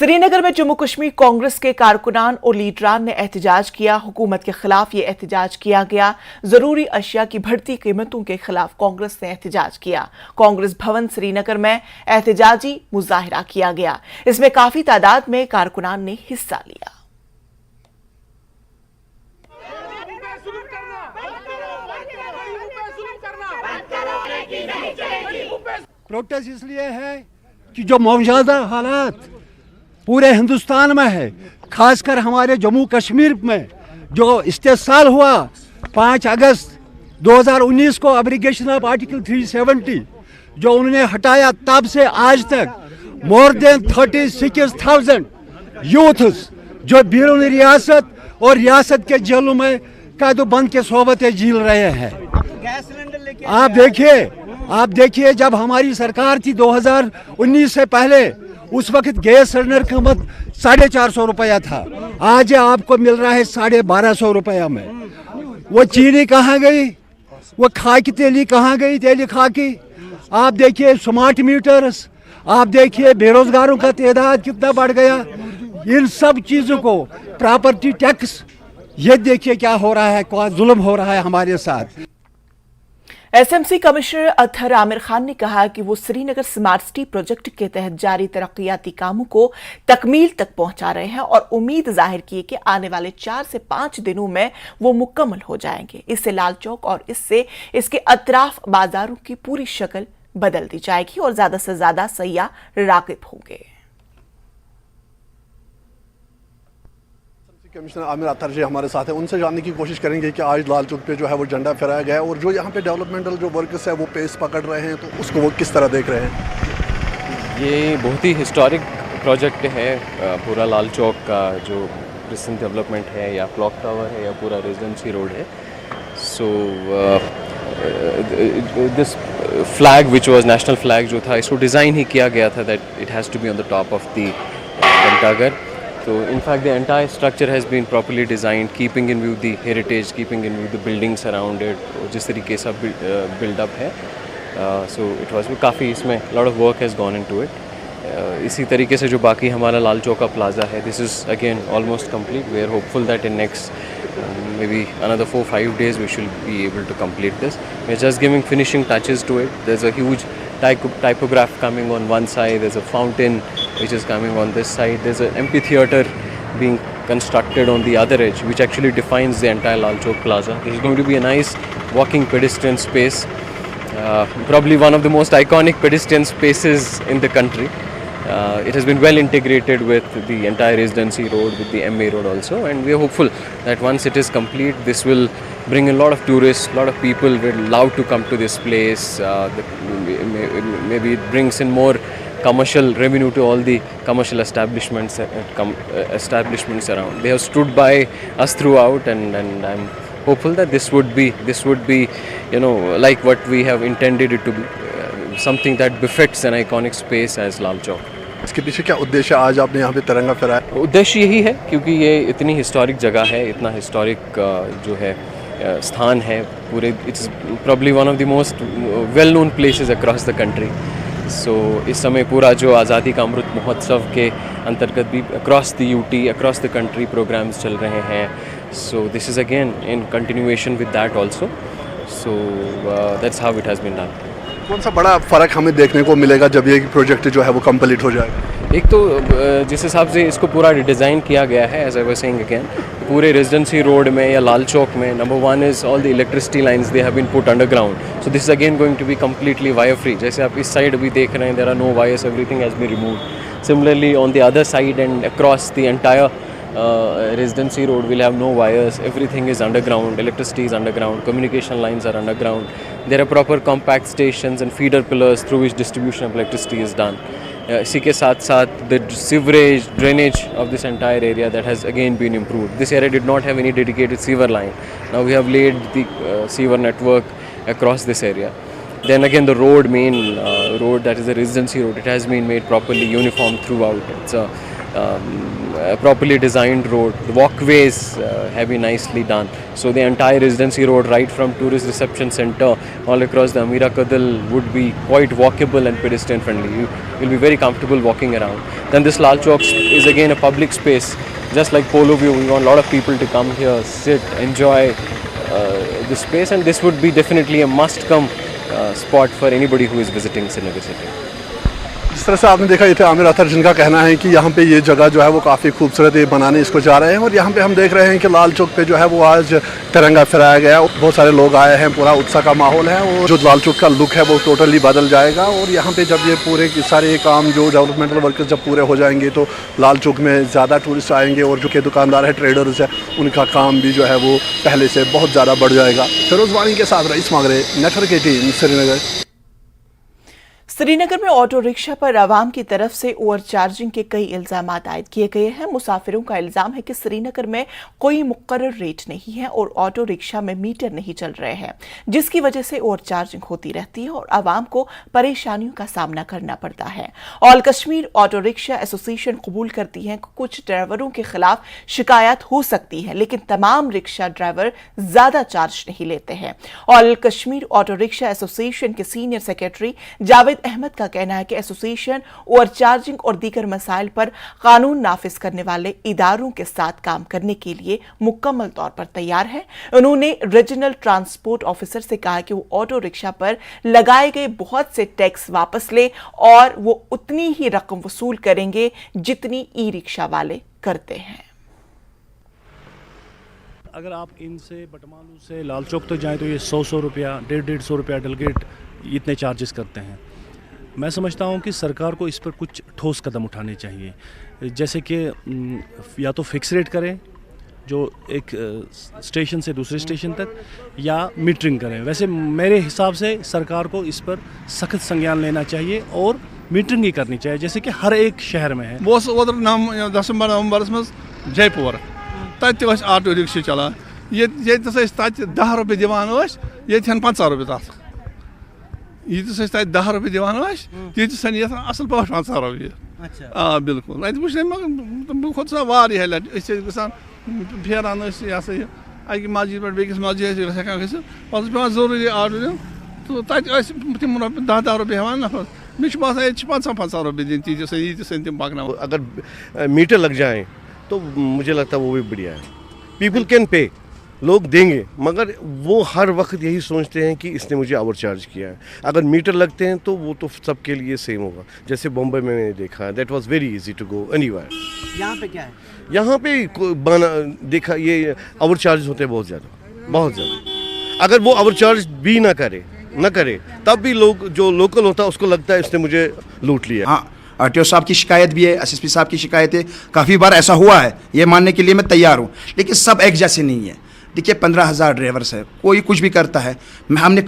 श्रीनगर में जम्मू कश्मीर कांग्रेस के कारकुनान और लीडरान ने एहतजाज किया। हुकूमत के खिलाफ ये एहतजाज किया गया। जरूरी अशिया की बढ़ती कीमतों के खिलाफ कांग्रेस ने एहतजाज किया। कांग्रेस भवन श्रीनगर में एहतजाजी मुजाहिरा किया गया। इसमें काफी तादाद में कारकुनान ने हिस्सा लिया। प्रोटेस्ट इसलिए है कि जो मौजूदा हालात पूरे हिंदुस्तान में है, खासकर हमारे जम्मू कश्मीर में जो इस्तेसाल हुआ 5 अगस्त 2019 को एब्रिगेशन ऑफ आर्टिकल 370 जो उन्होंने हटाया, तब से आज तक मोर देन 36,000 यूथ्स जो बैरून रियासत और रियासत के जेलों में कैदोबंद के सोबतें झील रहे हैं। आप देखिए जब हमारी सरकार थी 2019 से पहले, उस वक्त गैस सिलेंडर की कीमत 450 रुपया था। आज आपको मिल रहा है 1250 रुपया में। वो चीनी कहाँ गई? वो खाकी तेली कहाँ गई? तेली खाकी। आप देखिए स्मार्ट मीटर्स, आप देखिए बेरोजगारों का तादाद कितना बढ़ गया। इन सब चीज़ों को, प्रॉपर्टी टैक्स, ये देखिए क्या हो रहा है, क्या जुल्म हो रहा है हमारे साथ। एसएमसी कमिश्नर अतहर आमिर खान ने कहा कि वो श्रीनगर स्मार्ट सिटी प्रोजेक्ट के तहत जारी तरक्याती कामों को तकमील तक पहुंचा रहे हैं और उम्मीद जाहिर की कि आने वाले 4 से 5 दिनों में वो मुकम्मल हो जाएंगे। इससे लाल चौक और इससे इसके अतराफ बाजारों की पूरी शक्ल बदल दी जाएगी और ज्यादा से ज्यादा सयाह राग़िब होंगे। कमिश्नर आमिर अतहर जी हमारे साथ हैं, उनसे जानने की कोशिश करेंगे कि आज लाल चौक पे जो है वो झंडा फहराया गया है और जो यहाँ पे डेवलपमेंटल जो वर्कर्स है वो पेस पकड़ रहे हैं, तो उसको वो किस तरह देख रहे हैं? ये बहुत ही हिस्टोरिक प्रोजेक्ट है। पूरा लाल चौक का जो रिसेंट डेवलपमेंट है, या क्लॉक टावर है, या पूरा रेजिडेंसी रोड है। So this flag which was national flag जो था, इसको डिज़ाइन ही किया गया था that it has to be on the top of the Ghantaghar. So in fact the entire structure has been properly designed, keeping in view the heritage, keeping in view the buildings around it, जिस तरीके से build up है। So it was काफ़ी इसमें lot of work has gone into it। इसी तरीके से जो बाकी हमारा लाल चौक का प्लाजा है, this is again almost complete। We are hopeful that in next maybe another 4-5 days we should be able to complete this। We are just giving finishing touches to it। There's a huge typograph coming on one side, there's a fountain which is coming on this side, there's an amphitheater being constructed on the other edge which actually defines the entire Lal Chowk Plaza. This is going to be a nice walking pedestrian space, probably one of the most iconic pedestrian spaces in the country. It has been well integrated with the entire residency road, with the MA road also, and we are hopeful that once it is complete, this will bring a lot of tourists, a lot of people will love to come to this place. Maybe it brings in more commercial revenue to all the commercial establishments around. They have stood by us throughout, and I'm hopeful that this would be like what we have intended it to be, something that befits an iconic space as Lal Chowk. इसके पीछे क्या उद्देश्य आज आपने यहाँ पे तिरंगा फहराया? उद्देश्य यही है क्योंकि ये इतनी हिस्टोरिक जगह है, इतना हिस्टोरिक जो है स्थान है पूरे, it's probably one of the most well known places across the country. So इस समय पूरा जो आज़ादी का अमृत महोत्सव के अंतर्गत भी across the UT, across the country programmes चल रहे हैं। So this is again in continuation with that also. So that's how it has been done. कौन सा बड़ा फ़र्क हमें देखने को मिलेगा जब ये प्रोजेक्ट जो है वो कंप्लीट हो जाएगा? एक तो जिस हिसाब से इसको पूरा रिडिज़ाइन किया गया है, as I was saying again, पूरे रेजिडेंसी रोड में या लाल चौक में, number 1 is all the electricity lines they have been put underground. So this is again going to be completely wire free. जैसे आप इस साइड अभी देख रहे हैं, there are no wires, everything has been removed. Similarly on the other side and across the entire residency road will have no wires, everything is underground, electricity is underground, communication lines are underground, there are proper compact stations and feeder pillars through which distribution of electricity is done. इसी के साथ साथ the sewerage, drainage of this entire area that has again been improved. This area did not have any dedicated sewer line. Now we have laid the sewer network across this area. Then again the road, main road, that is the residency road, it has been made properly uniform throughout. It's a properly designed road. The walkways have been nicely done. So the entire residency road, right from tourist reception center all across the Amira Kadal, would be quite walkable and pedestrian friendly. You will be very comfortable walking around. Then this Lal Chowk is again a public space, just like Polo View. We want a lot of people to come here, sit, enjoy this space, and this would be definitely a must-come spot for anybody who is visiting Srinagar city. जिस तरह से आपने देखा, ये थे आमिर अतहर, जिनका कहना है कि यहाँ पे ये जगह जो है वो काफ़ी खूबसूरत है, बनाने इसको जा रहे हैं। और यहाँ पे हम देख रहे हैं कि लाल चौक पे जो है वो आज तिरंगा फहराया गया, बहुत सारे लोग आए हैं, पूरा उत्साह का माहौल है और जो लाल चौक का लुक है वो टोटली बदल जाएगा। और यहाँ पे जब ये पूरे सारे काम जो डेवलपमेंटल वर्कर्स जब पूरे हो जाएंगे तो लाल चौक में ज़्यादा टूरिस्ट आएंगे और जो कि दुकानदार है, ट्रेडर्स है, उनका काम भी जो है वो पहले से बहुत ज़्यादा बढ़ जाएगा। फिरोज़ वानी के साथ रईस मागरे, नेटवर्क 18, श्रीनगर। श्रीनगर में ऑटो रिक्शा पर आवाम की तरफ से ओवर चार्जिंग के कई इल्जाम आयद किए गए हैं। मुसाफिरों का इल्जाम है कि श्रीनगर में कोई मुकर्रर रेट नहीं है और ऑटो रिक्शा में मीटर नहीं चल रहे हैं, जिसकी वजह से ओवर चार्जिंग होती रहती है और आवाम को परेशानियों का सामना करना पड़ता है। All Kashmir auto rickshaw association कबूल करती है कि कुछ ड्राइवरों के खिलाफ शिकायत हो सकती है, लेकिन तमाम रिक्शा ड्राइवर ज्यादा चार्ज नहीं लेते हैं। All Kashmir auto rickshaw association के सीनियर सेक्रेटरी जावेद अहमद का कहना है कि एसोसिएशन ओवर चार्जिंग और दीगर मसाइल पर कानून नाफिज करने वाले इदारों के साथ काम करने के लिए मुकम्मल तौर पर तैयार है। उन्होंने रीजनल ट्रांसपोर्ट ऑफिसर से कहा कि वो ऑटो रिक्शा पर लगाए गए बहुत से टैक्स वापस ले और वो उतनी ही रकम वसूल करेंगे जितनी ई रिक्शा वाले करते हैं। अगर आप इनसे बटमालू से लाल चौक तक जाएं तो ये 100 रुपया, 150 रुपया डेलगेट इतने चार्जेस करते हैं। मैं समझता हूँ कि सरकार को इस पर कुछ ठोस कदम उठाने चाहिए, जैसे कि या तो फिक्स रेट करें जो एक स्टेशन से दूसरे स्टेशन तक, या मीटरिंग करें। वैसे मेरे हिसाब से सरकार को इस पर सख्त संज्ञान लेना चाहिए और मीटरिंग ही करनी चाहिए, जैसे कि हर एक शहर में है। वो दिसंबर नवंबर मज जयपुर तत ऑटो रिक्शा चलान, ये 10 रुपये दिवान, ये 50 रुपये तथ, ये 10 रुपये दिवान, ये असल पे 50 रुपये। आ बिल्कुल अत वो खुद सा वारिया लट फेरान यह अकि मस्जिद पे बेकिस मस्जिद हेकान गसित पे जरूरी ऑटो दिन तो तम 10 रुपये हेवान नफर। मे बसान ये 50 रुपये दिन तीस तम पकना। अगर मीटर लग जाए तो मुझे लगता है वो भी बढ़िया है। पीपल कैन पे, लोग देंगे, मगर वो हर वक्त यही सोचते हैं कि इसने मुझे ओवर चार्ज किया है। अगर मीटर लगते हैं तो वो तो सबके लिए सेम होगा। जैसे बॉम्बे में मैंने देखा है, that was very easy to go anywhere. यहाँ पे क्या है? यहाँ पे देखा ये ओवर चार्ज होते हैं बहुत ज़्यादा। अगर वो ओवर चार्ज भी ना करे तब भी लोग जो लोकल होता है उसको लगता है इसने मुझे लूट लिया। हाँ, आरटीओ साहब की शिकायत भी है, एसएसपी साहब की शिकायत है, काफ़ी बार ऐसा हुआ है, ये मानने के लिए मैं तैयार हूँ, लेकिन सब एक जैसे नहीं है। देखिए 15,000 ड्राइवर्स है, कोई कुछ भी करता है। हमने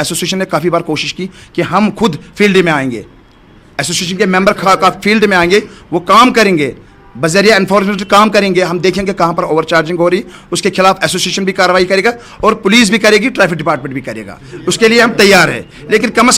एसोसिएशन ने काफ़ी बार कोशिश की कि हम खुद फील्ड में आएंगे, एसोसिएशन के मेंबर फील्ड में आएंगे, वो काम करेंगे, बजरिया एनफोर्समेंट काम करेंगे। हम देखेंगे कहाँ पर ओवर चार्जिंग हो रही, उसके खिलाफ एसोसिएशन भी कार्रवाई करेगा और पुलिस भी करेगी, ट्रैफिक डिपार्टमेंट भी करेगा, उसके लिए हम तैयार हैं। लेकिन कम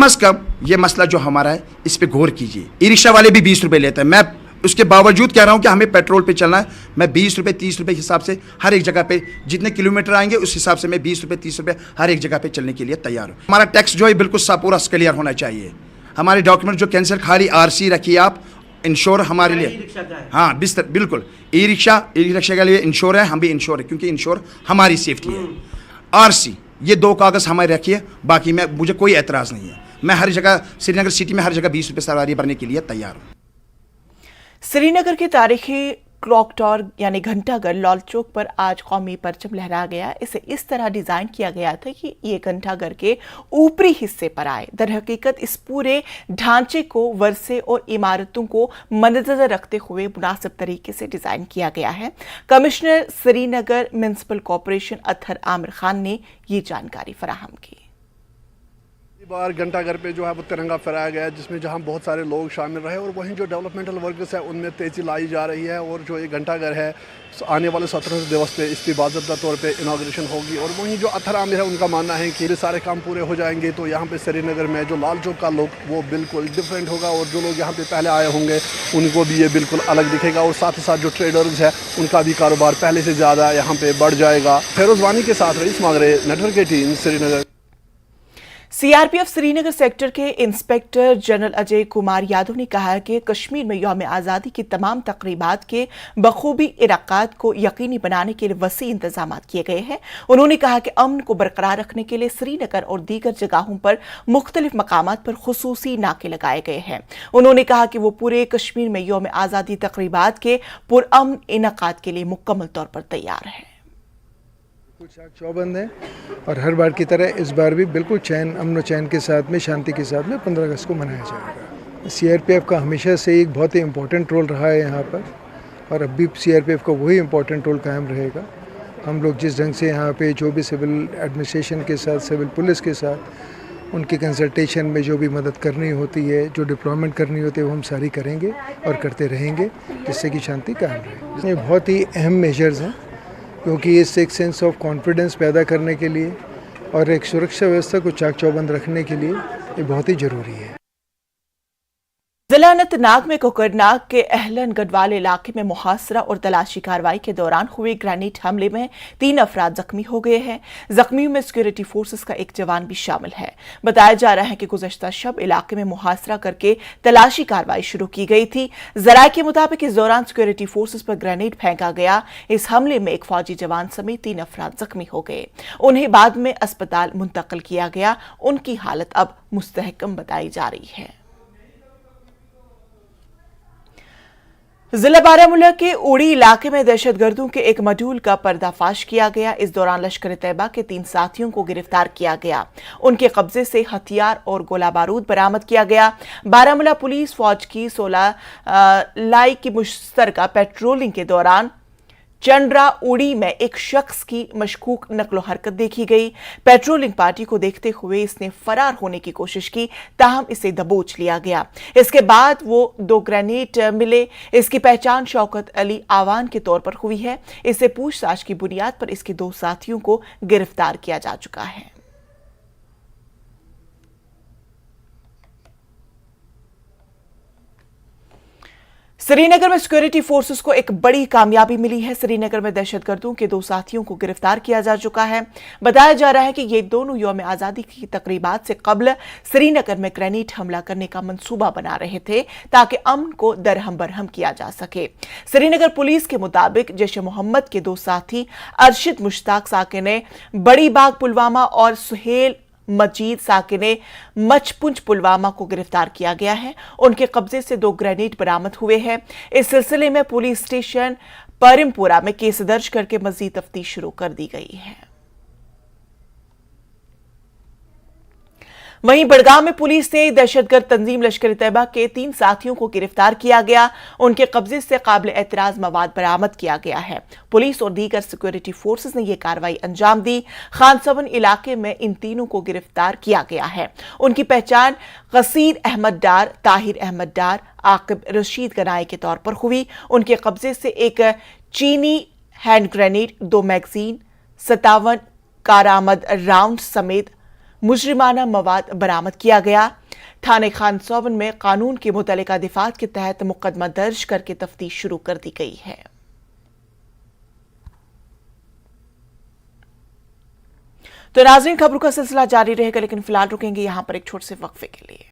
अज़ कम ये मसला जो हमारा है इस पर गौर कीजिए। ई रिक्शा वाले भी 20 रुपये लेते हैं, मैं उसके बावजूद कह रहा हूँ कि हमें पेट्रोल पे चलना है। मैं 20 रुपये 30 रुपये हिसाब से हर एक जगह पे जितने किलोमीटर आएंगे उस हिसाब से मैं 20 रुपये 30 रुपये हर एक जगह पे चलने के लिए तैयार हूँ। हमारा टैक्स जो है बिल्कुल पूरा क्लियर होना चाहिए। हमारे डॉक्यूमेंट जो कैंसिल, खाली आरसी रखिए आप, इंश्योर हमारे लिए। हाँ बिल्कुल, ई रिक्शा के लिए इंश्योर है, हम भी इंश्योर है, क्योंकि इंश्योर हमारी सेफ्टी है। आरसी ये 2 कागज़ हमारे रखिए, बाकी मुझे कोई एतराज़ नहीं है। मैं हर जगह श्रीनगर सिटी में हर जगह 20 रुपये सवारी भरने के लिए तैयार हूँ। श्रीनगर के तारीखी क्लॉक टावर यानी घंटाघर लाल चौक पर आज कौमी परचम लहराया गया। इसे इस तरह डिजाइन किया गया था कि ये घंटाघर के ऊपरी हिस्से पर आए। दरहकीकत इस पूरे ढांचे को वर्षे और इमारतों को मद्देनजर रखते हुए मुनासिब तरीके से डिजाइन किया गया है। Commissioner Srinagar municipal corporation Athar Aamir Khan ने ये जानकारी फराहम की। बार घंटाघर पे जो है वो तिरंगा फहराया गया जिसमें जहां बहुत सारे लोग शामिल रहे और वहीं जो डेवलपमेंटल वर्कर्स है उनमें तेज़ी लाई जा रही है और जो ये घंटाघर है आने वाले 17 दिवस पे इसकी बाज़ाब्ता तौर पे इनाग्रेशन होगी। और वहीं जो अत्थर आमिर है उनका मानना है कि ये सारे काम पूरे हो जाएंगे तो यहाँ पे श्रीनगर में जो लाल चौक का लुक वो बिल्कुल डिफरेंट होगा और जो लोग यहाँ पे पहले आए होंगे उनको भी ये बिल्कुल अलग दिखेगा और साथ ही साथ जो ट्रेडर्स है उनका भी कारोबार पहले से ज़्यादा यहाँ पे बढ़ जाएगा। फेरोज़ वानी के साथ Rais Magray, network 18, Srinagar. CRPF Srinagar sector के इंस्पेक्टर जनरल अजय कुमार यादव ने कहा कि कश्मीर में यौम आज़ादी की तमाम तकरीबात के बखूबी इनाकात को यकीनी बनाने के लिए वसी इंतजाम किए गए हैं। उन्होंने कहा कि अमन को बरकरार रखने के लिए श्रीनगर और दीगर जगहों पर मुख्तलिफ मकामात पर खुसूसी नाके लगाए गए हैं। उन्होंने कहा कि वो पूरे कश्मीर में यौम आज़ादी तकरीबात के पुरअमन इनाकात के लिए मुकम्मल तौर पर तैयार है। कुछ चौबंद है और हर बार की तरह इस बार भी बिल्कुल चैन, अमन और चैन के साथ में, शांति के साथ में 15 अगस्त को मनाया जाएगा। सीआरपीएफ का हमेशा से एक बहुत ही इम्पोर्टेंट रोल रहा है यहाँ पर और अब भी सीआरपीएफ का वही इम्पोर्टेंट रोल कायम रहेगा। हम लोग जिस ढंग से यहाँ पे जो भी सिविल एडमिनिस्ट्रेशन के साथ, सिविल पुलिस के साथ उनकी कंसल्टेशन में जो भी मदद करनी होती है, जो डिप्लॉयमेंट करनी होती है, वो हम सारी करेंगे और करते रहेंगे जिससे कि शांति कायम रहे। ये बहुत ही अहम मेजर्स हैं क्योंकि इससे एक सेंस ऑफ कॉन्फिडेंस पैदा करने के लिए और एक सुरक्षा व्यवस्था को चाक चौबंद रखने के लिए ये बहुत ही ज़रूरी है। जिला अनंतनाग में कोकरनाग के अहलन गढ़वाल इलाके में मुहासरा और तलाशी कार्रवाई के दौरान हुए ग्रेनेड हमले में 3 अफराद जख्मी हो गए हैं। जख्मियों में सिक्योरिटी फोर्सेस का एक जवान भी शामिल है। बताया जा रहा है कि गुज़श्ता शब इलाके में मुहासरा करके तलाशी कार्रवाई शुरू की गई थी। जराये के मुताबिक इस दौरान सिक्योरिटी फोर्सेस पर ग्रेनेड फेंका गया। इस हमले में एक फौजी जवान समेत 3 अफराद जख्मी हो गए। उन्हें बाद में अस्पताल मुंतकिल किया गया। उनकी हालत अब मुस्तहकम बताई जा रही है। जिला बारामूला के उड़ी इलाके में दहशतगर्दों के एक मॉड्यूल का पर्दाफाश किया गया। इस दौरान लश्कर तैयबा के 3 साथियों को गिरफ्तार किया गया। उनके कब्जे से हथियार और गोला बारूद बरामद किया गया। बारामूला पुलिस फौज की 16 लाई की मुश्तरका पेट्रोलिंग के दौरान चंड्रा उड़ी में एक शख्स की मशकूक नकलो हरकत देखी गई। पेट्रोलिंग पार्टी को देखते हुए इसने फरार होने की कोशिश की, ताहम इसे दबोच लिया गया। इसके बाद वो 2 ग्रेनेड मिले। इसकी पहचान शौकत अली आवान के तौर पर हुई है। इससे पूछताछ की बुनियाद पर इसके 2 साथियों को गिरफ्तार किया जा चुका है। श्रीनगर में सिक्योरिटी फोर्सेस को एक बड़ी कामयाबी मिली है। श्रीनगर में दहशतगर्दों के 2 साथियों को गिरफ्तार किया जा चुका है। बताया जा रहा है कि ये दोनों यौम आज़ादी की तकरीबात से कबल श्रीनगर में ग्रेनेड हमला करने का मंसूबा बना रहे थे ताकि अमन को दरहम बरहम किया जा सके। श्रीनगर पुलिस के मुताबिक जैश ए मोहम्मद के 2 साथी अरशद मुश्ताक साकिने बड़ी बाग पुलवामा और सुहेल मजीद साकिने मचपुंज पुलवामा को गिरफ्तार किया गया है। उनके कब्जे से 2 ग्रेनेड बरामद हुए हैं। इस सिलसिले में पुलिस स्टेशन परिमपुरा में केस दर्ज करके मजीद तफ्तीश शुरू कर दी गई है। वहीं बड़गाम में पुलिस ने दहशतगर्द तंजीम लश्कर तैयबा के 3 साथियों को गिरफ्तार किया गया। उनके कब्जे से काबिल एतराज मवाद बरामद किया गया है। पुलिस और दीगर सिक्योरिटी फोर्सेस ने यह कार्रवाई अंजाम दी। खानसवन इलाके में इन तीनों को गिरफ्तार किया गया है। उनकी पहचान गसीर अहमद डार, ताहिर अहमद डार, आकिब रशीद गनाई के तौर पर हुई। उनके कब्जे से एक चीनी हैंड ग्रेनेड, 2 मैगजीन, 57 कारआमद राउंड समेत मुजरिमाना मवाद बरामद किया गया। थाने खानसौवन में कानून के मुतल्लिका दिफात के तहत मुकदमा दर्ज करके तफ्तीश शुरू कर दी गई है। तो नाज़रीन, खबरों का सिलसिला जारी रहेगा, लेकिन फिलहाल रुकेंगे यहां पर एक छोटे से वक्फे के लिए।